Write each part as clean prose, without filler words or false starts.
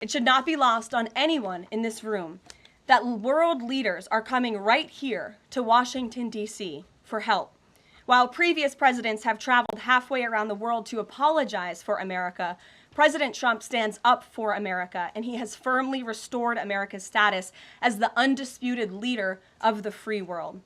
It should not be lost on anyone in this room that world leaders are coming right here to Washington, D.C. for help. While previous presidents have traveled halfway around the world to apologize for America, President Trump stands up for America, and he has firmly restored America's status as the undisputed leader of the free world.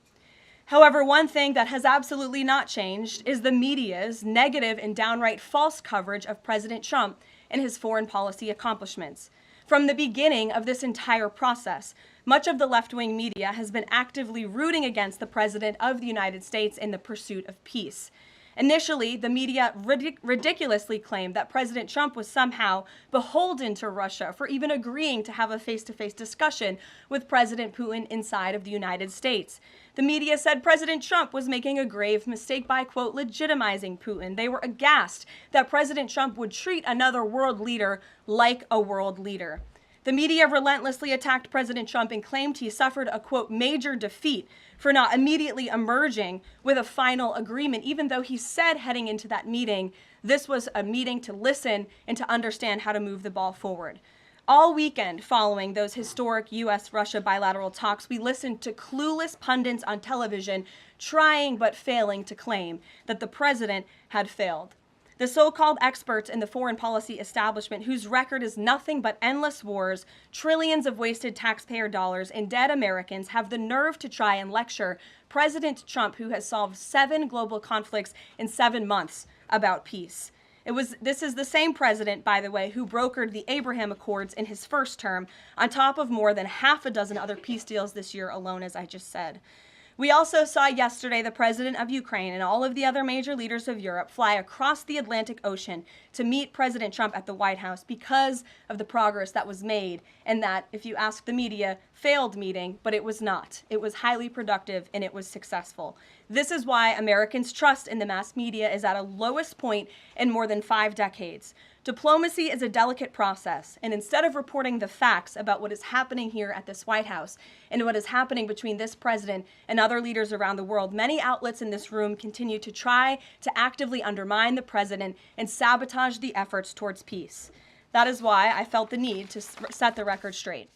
However, one thing that has absolutely not changed is the media's negative and downright false coverage of President Trump and his foreign policy accomplishments. From the beginning of this entire process, much of the left-wing media has been actively rooting against the President of the United States in the pursuit of peace. Initially, the media ridiculously claimed that President Trump was somehow beholden to Russia for even agreeing to have a face-to-face discussion with President Putin inside of the United States. The media said President Trump was making a grave mistake by, quote, legitimizing Putin. They were aghast that President Trump would treat another world leader like a world leader. The media relentlessly attacked President Trump and claimed he suffered a, quote, major defeat for not immediately emerging with a final agreement, even though he said heading into that meeting, this was a meeting to listen and to understand how to move the ball forward. All weekend following those historic U.S.-Russia bilateral talks, we listened to clueless pundits on television trying but failing to claim that the president had failed. The so-called experts in the foreign policy establishment, whose record is nothing but endless wars, trillions of wasted taxpayer dollars, and dead Americans, have the nerve to try and lecture President Trump, who has solved 7 global conflicts in 7 months, about peace. This is the same president, by the way, who brokered the Abraham Accords in his first term, on top of more than half a dozen other peace deals this year alone, as I just said. We also saw yesterday the president of Ukraine and all of the other major leaders of Europe fly across the Atlantic Ocean to meet President Trump at the White House because of the progress that was made, and that, if you ask the media, failed meeting, but it was not. It was highly productive and it was successful. This is why Americans' trust in the mass media is at a lowest point in more than 5 decades. Diplomacy is a delicate process, and instead of reporting the facts about what is happening here at this White House and what is happening between this president and other leaders around the world, many outlets in this room continue to try to actively undermine the president and sabotage the efforts towards peace. That is why I felt the need to set the record straight.